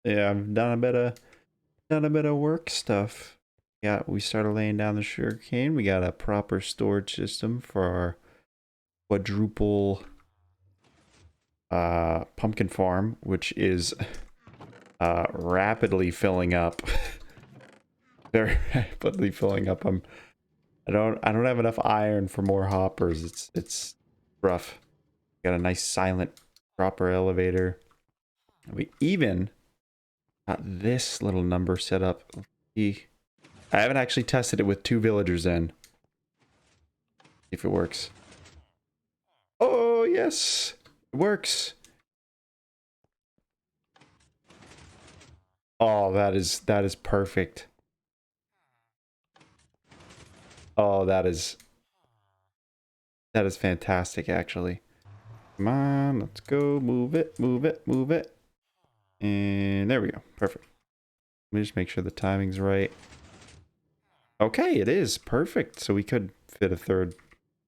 Yeah, I've done a bit of work stuff. Yeah, we started laying down the sugarcane. We got a proper storage system for our quadruple pumpkin farm, which is rapidly filling up. Very rapidly filling up. I don't have enough iron for more hoppers. It's rough. Got a nice silent proper elevator. We even got this little number set up. Let's see. I haven't actually tested it with 2 villagers in. If it works. Oh yes, it works. Oh, that is perfect. Oh, that is fantastic actually. Come on, let's go. Move it, move it, move it. And there we go. Perfect. Let me just make sure the timing's right. Okay, it is perfect. So we could fit a third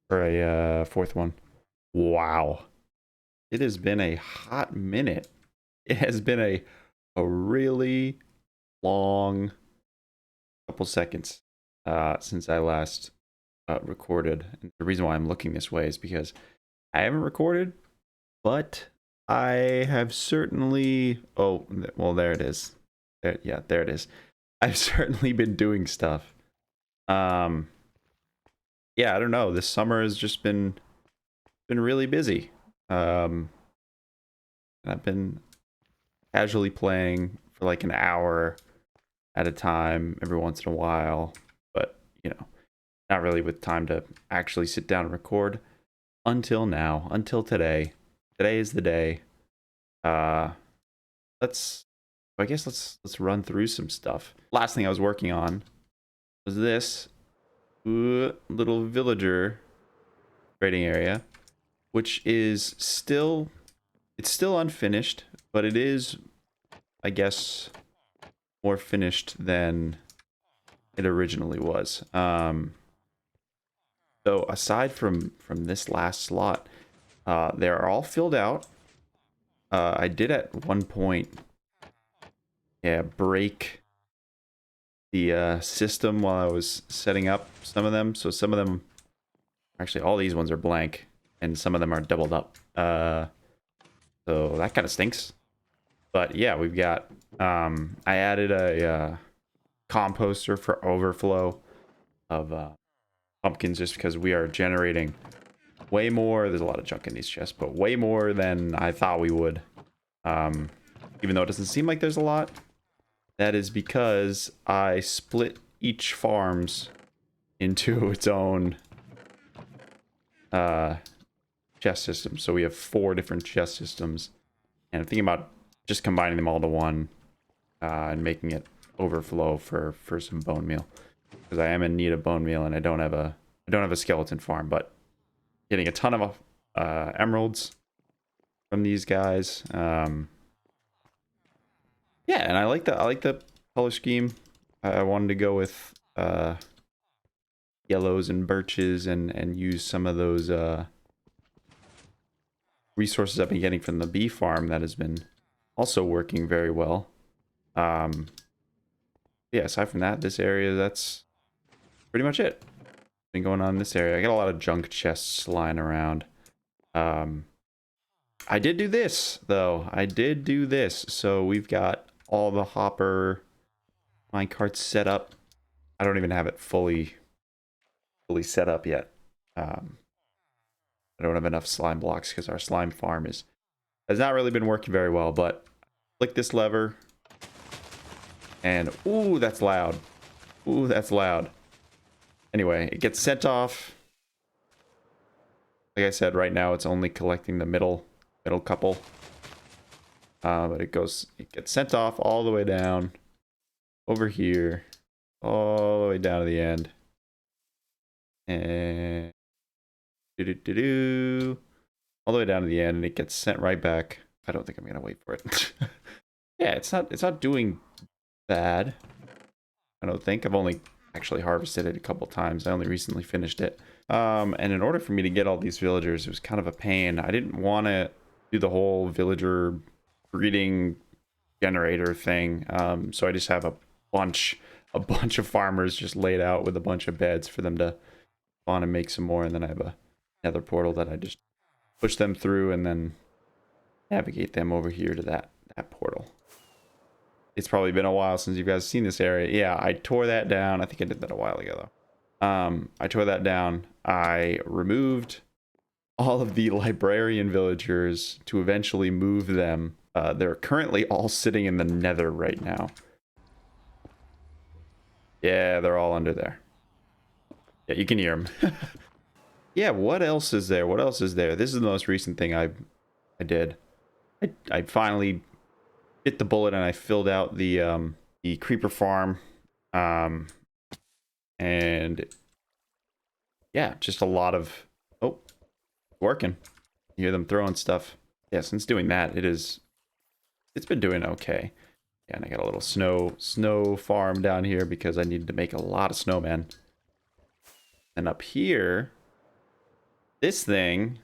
or a fourth one. Wow. It has been a hot minute. It has been a really long couple seconds since I last recorded. And the reason why I'm looking this way is because I haven't recorded, but I have certainly. Oh, well, there it is. Yeah, there it is. I've certainly been doing stuff. Um, yeah, I don't know. This summer has just been really busy. And I've been casually playing for like an hour at a time every once in a while, but not really with time to actually sit down and record until now, until today. Today is the day. Uh let's I guess let's run through some stuff. Last thing I was working on was this little villager trading area, which is still it's still unfinished, but it is, I guess, more finished than it originally was. So aside from this last slot, they're all filled out. I did at one point, yeah, break the system while I was setting up some of them. So some of them, actually, all these ones are blank, and some of them are doubled up. So that kind of stinks. But yeah, we've got. I added a composter for overflow of pumpkins just because we are generating way more. There's a lot of junk in these chests, but way more than I thought we would. Um, Even though it doesn't seem like there's a lot. That is because I split each farms into its own chest system. So we have 4 different chest systems. And I'm thinking about just combining them all to one and making it overflow for some bone meal. Because I am in need of bone meal and I don't have a skeleton farm, but getting a ton of emeralds from these guys. Yeah, and I like the color scheme. I wanted to go with yellows and birches and use some of those resources I've been getting from the bee farm that has been also working very well. Um, yeah, aside from that, this area, that's pretty much it. Been going on in this area. I got a lot of junk chests lying around. Um, I did do this though. I did do this. So we've got all the hopper minecarts set up. I don't even have it fully set up yet. I don't have enough slime blocks because our slime farm has not really been working very well. But click this lever, and ooh, that's loud. Ooh, that's loud. Anyway, it gets sent off. Like I said, right now it's only collecting the middle couple. But it gets sent off all the way down over here, all the way down to the end, and all the way down to the end, and it gets sent right back. I don't think I'm gonna wait for it. Yeah, it's not doing bad. I don't think. I've only actually harvested it a couple times. I only recently finished it. And in order for me to get all these villagers, it was kind of a pain. I didn't want to do the whole villager breeding generator thing. So I just have bunch a bunch of farmers just laid out with a bunch of beds for them to spawn and make some more, and then I have another portal that I just push them through and then navigate them over here to that portal. It's probably been a while since you guys seen this area. Yeah, I tore that down. I think I did that a while ago though. I tore that down. I removed all of the librarian villagers to eventually move them. They're currently all sitting in the nether right now. Yeah, they're all under there. Yeah, you can hear them. Yeah, what else is there? What else is there? This is the most recent thing I did. I finally bit the bullet and I filled out the creeper farm. And yeah, just a lot of working. You hear them throwing stuff. Yeah, since doing that, it's been doing okay. Yeah, and I got a little snow farm down here because I needed to make a lot of snowmen. And up here, this thing,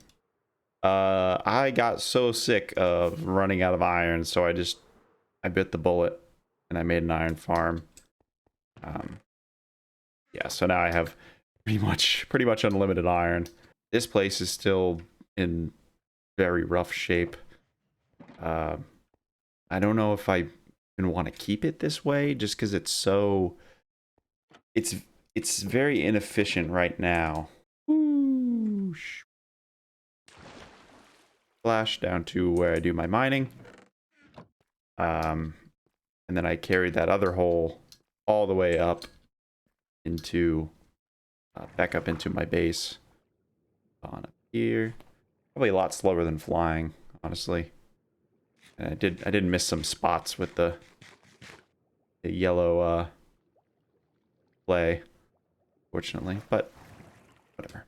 I got so sick of running out of iron, so I bit the bullet and I made an iron farm. Yeah, so now I have pretty much unlimited iron. This place is still in very rough shape. I don't know if I even want to keep it this way, just because it's very inefficient right now. Whoosh. Flash down to where I do my mining. And then I carried that other hole all the way up into back up into my base. On up here. Probably a lot slower than flying, honestly. And I did miss some spots with the yellow play, fortunately, but whatever.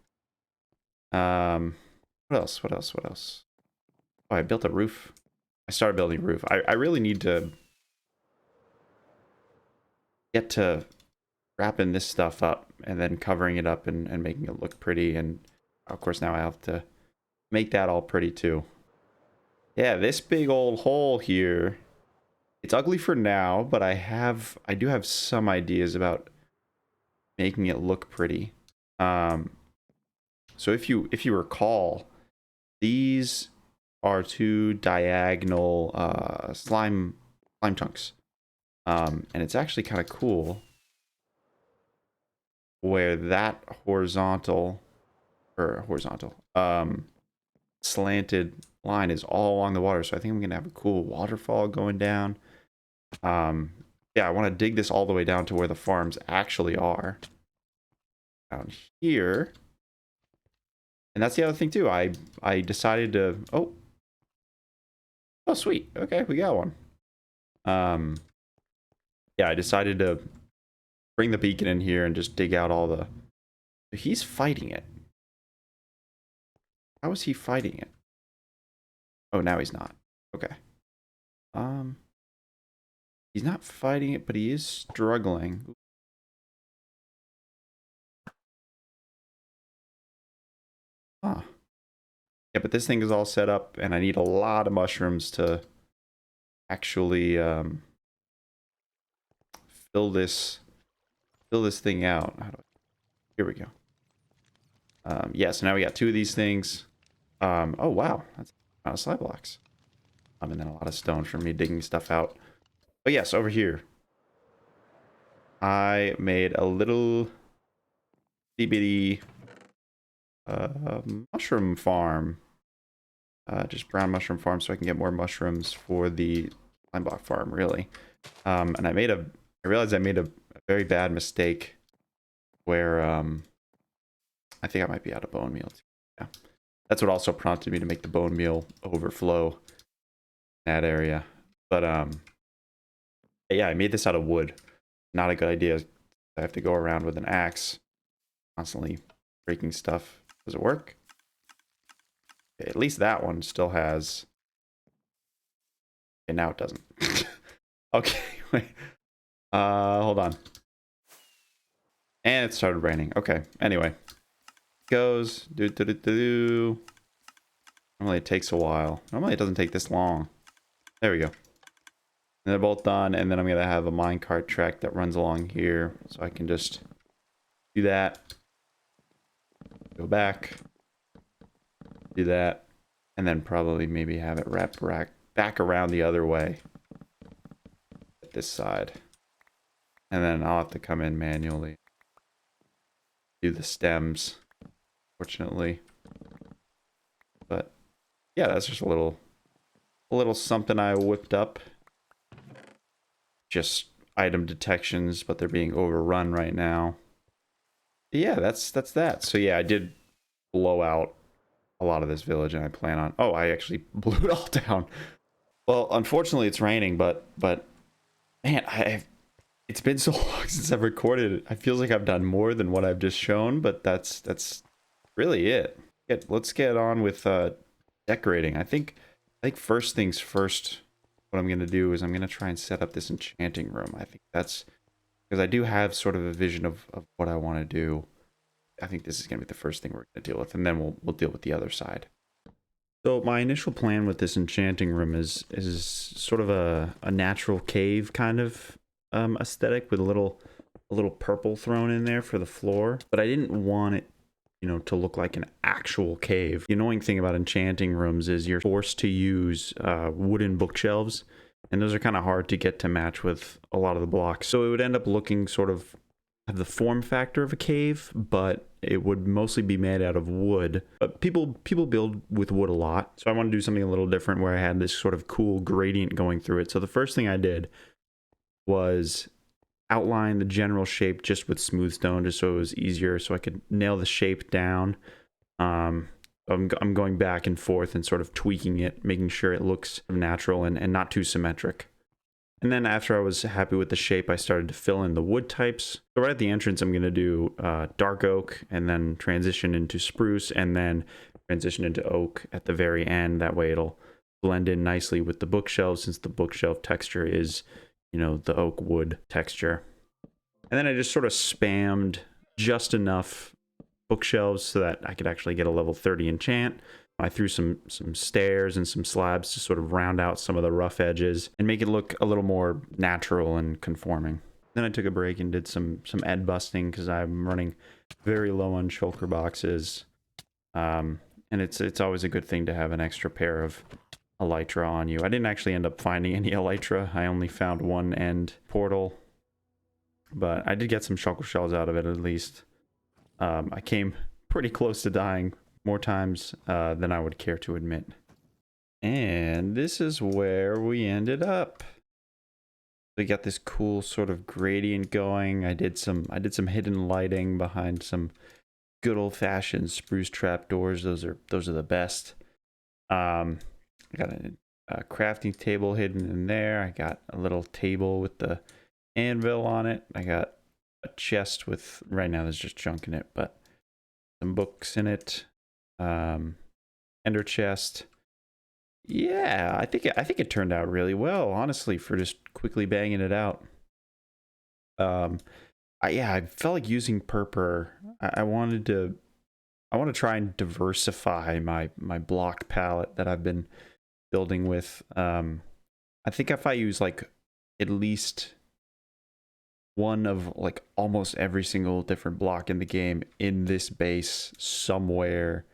What else? What else? What else? Oh, I built a roof. I started building a roof. I really need to get to wrapping this stuff up and then covering it up and making it look pretty. And of course now I have to make that all pretty too. Yeah, this big old hole here. It's ugly for now, but I do have some ideas about making it look pretty. So if you recall, these are two diagonal slime chunks. And it's actually kind of cool where that slanted line is all along the water. So I think I'm gonna have a cool waterfall going down. Yeah, I want to dig this all the way down to where the farms actually are. Down here. And that's the other thing too. I decided to oh sweet. Okay, we got one. Yeah, I decided to bring the beacon in here and just dig out all the... He's fighting it. How is he fighting it? Oh, now he's not. Okay. He's not fighting it, but he is struggling. Huh. Yeah, but this thing is all set up, and I need a lot of mushrooms to actually fill this thing out. Here we go. Yeah, so now we got two of these things. Oh wow, that's a lot of slide blocks. And then a lot of stone for me digging stuff out. But yes, over here, I made a little bitty mushroom farm. Just brown mushroom farm, so I can get more mushrooms for the slime block farm, really. And I realized I made a very bad mistake where I think I might be out of bone meal too. Yeah, that's what also prompted me to make the bone meal overflow in that area. But yeah, I made this out of wood. Not a good idea. I have to go around with an axe, constantly breaking stuff. Does it work? Okay, at least that one still has. Okay, now it doesn't. Okay, wait. Hold on. And it started raining. Okay, anyway. Goes. Normally it takes a while. Normally it doesn't take this long. There we go. And they're both done, and then I'm gonna have a minecart track that runs along here, so I can just do that, go back, do that, and then probably maybe have it wrap back around the other way at this side. And then I'll have to come in manually, do the stems, fortunately. But yeah, that's just a little something I whipped up. Just item detections, but they're being overrun right now. Yeah, that's that. So yeah, I did blow out a lot of this village, and I plan on... Oh, I actually blew it all down. Well, unfortunately, it's raining, but man, it's been so long since I've recorded it. I feel like I've done more than what I've just shown, but that's really it. Let's get on with decorating. I think first things first, what I'm gonna do is I'm gonna try and set up this enchanting room. I think that's because I do have sort of a vision of what I want to do. I think this is gonna be the first thing we're gonna deal with, and then we'll deal with the other side. So my initial plan with this enchanting room is sort of a natural cave kind of aesthetic with a little purple thrown in there for the floor, but I didn't want it, you know, to look like an actual cave. The annoying thing about enchanting rooms is you're forced to use wooden bookshelves, and those are kind of hard to get to match with a lot of the blocks. So it would end up looking sort of have the form factor of a cave, but it would mostly be made out of wood. But people build with wood a lot, so I want to do something a little different where I had this sort of cool gradient going through it. So the first thing I did was outline the general shape just with smooth stone, just so it was easier, so I could nail the shape down. I'm going back and forth and sort of tweaking it, making sure it looks natural and not too symmetric. And then after I was happy with the shape, I started to fill in the wood types. So right at the entrance, I'm going to do dark oak, and then transition into spruce, and then transition into oak at the very end. That way it'll blend in nicely with the bookshelves, since the bookshelf texture is, you know, the oak wood texture. And then I just sort of spammed just enough bookshelves so that I could actually get a level 30 enchant. I threw some stairs and some slabs to sort of round out some of the rough edges and make it look a little more natural and conforming. Then I took a break and did some ed busting because I'm running very low on shulker boxes. And it's always a good thing to have an extra pair of elytra on you. I didn't actually end up finding any elytra. I only found one end portal, but I did get some shulker shells out of it at least. I came pretty close to dying more times than I would care to admit. And this is where we ended up. We got this cool sort of gradient going. I did some hidden lighting behind some good old-fashioned spruce trapdoors. Those are the best. I got a crafting table hidden in there. I got a little table with the anvil on it. I got a chest with, right now there's just junk in it, but some books in it. Ender chest. Yeah, I think it turned out really well, honestly, for just quickly banging it out. I felt like using purpur. I want to try and diversify my block palette that I've been building with. I think if I use like at least one of like almost every single different block in the game in this base somewhere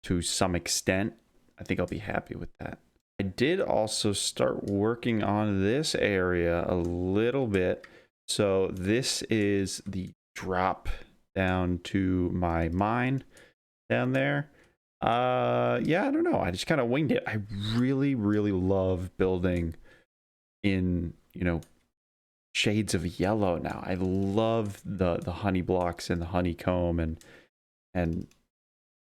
to some extent, I think I'll be happy with that. I did also start working on this area a little bit. So this is the drop down to my mine down there. Yeah, I don't know. I just kind of winged it. I really love building in, you know, shades of yellow now. I love the honey blocks and the honeycomb and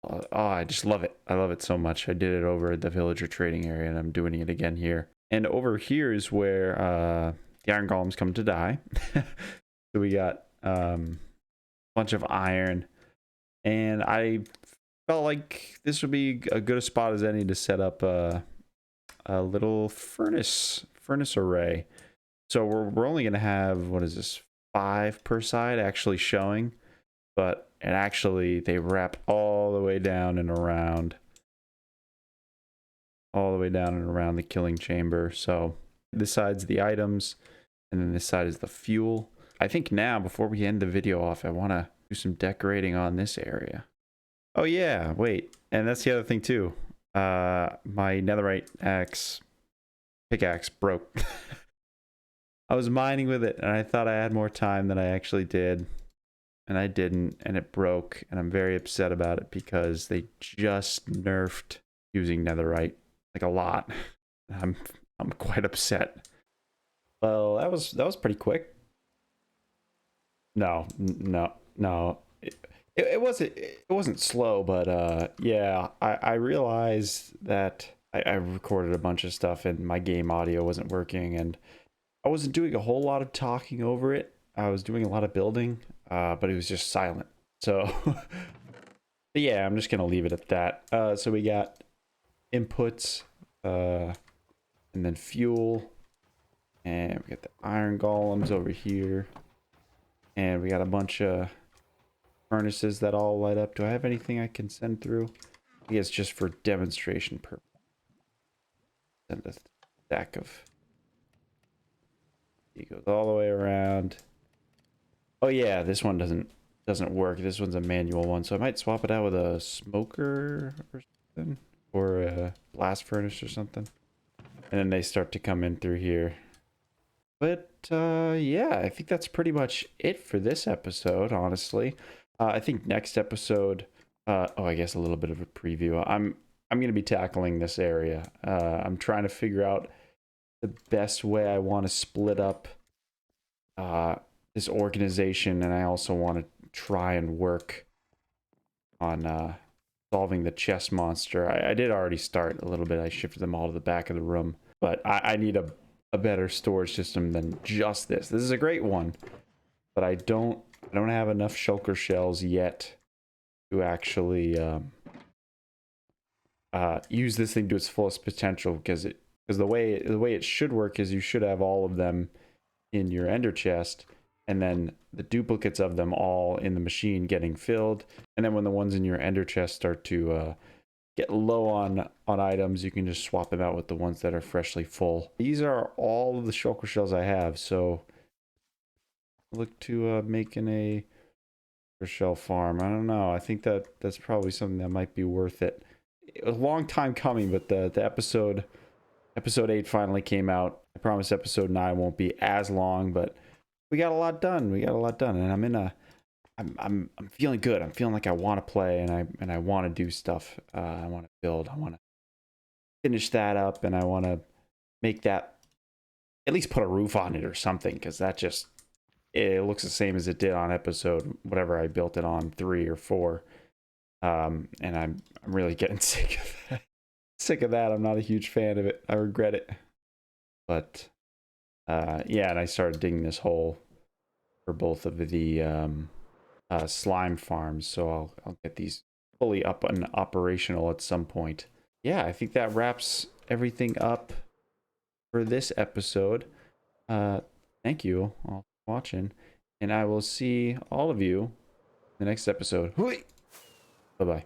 oh, I just love it. I love it so much. I did it over at the villager trading area, and I'm doing it again here. And over here is where the iron golems come to die. So we got a bunch of iron, and I felt like this would be a good a spot as any to set up a little furnace array. So we're only gonna have, what is this, 5 per side actually showing, but and actually they wrap all the way down and around, the killing chamber. So This side's the items, and then this side is the fuel. I think now, before we end the video off, I want to do some decorating on this area. Oh yeah, wait, and that's the other thing too. My netherite pickaxe broke. I was mining with it, and I thought I had more time than I actually did. And I didn't, and it broke, and I'm very upset about it because they just nerfed using netherite, like a lot. I'm quite upset. Well, that was pretty quick. No. It wasn't slow, but yeah, I realized that I recorded a bunch of stuff and my game audio wasn't working, and I wasn't doing a whole lot of talking over it. I was doing a lot of building, but it was just silent. So, but yeah, I'm just gonna leave it at that. So we got inputs, and then fuel, and we got the iron golems over here, and we got a bunch of furnaces that all light up. Do I have anything I can send through? I guess just for demonstration purpose. Send a stack of. He goes all the way around. Oh yeah, this one doesn't work. This one's a manual one, so I might swap it out with a smoker or something, or a blast furnace or something. And then they start to come in through here. But yeah, I think that's pretty much it for this episode, honestly. I think next episode, oh, I guess a little bit of a preview. I'm going to be tackling this area. I'm trying to figure out the best way I want to split up this organization, and I also want to try and work on solving the chest monster. I did already start a little bit. I shifted them all to the back of the room, but I need a better storage system than just this. This is a great one, but I don't have enough shulker shells yet to actually use this thing to its fullest potential, because the way it should work is you should have all of them in your ender chest, and then the duplicates of them all in the machine getting filled, and then when the ones in your ender chest start to get low on items, you can just swap them out with the ones that are freshly full. These are all of the shulker shells I have, so look to making a shell farm. I don't know. I think that's probably something that might be worth it. It was a long time coming, but the episode 8 finally came out. I promise episode 9 won't be as long, but we got a lot done. And I'm feeling good. I'm feeling like I want to play, and I want to do stuff. I want to build. I want to finish that up, and I want to make that, at least put a roof on it or something, because that just, it looks the same as it did on episode whatever I built it on, 3 or 4. And I'm really getting sick of that. I'm not a huge fan of it. I regret it. But yeah, and I started digging this hole for both of the slime farms, so I'll get these fully up and operational at some point. Yeah, I think that wraps everything up for this episode. Thank you all for watching, and I will see all of you in the next episode. Bye bye.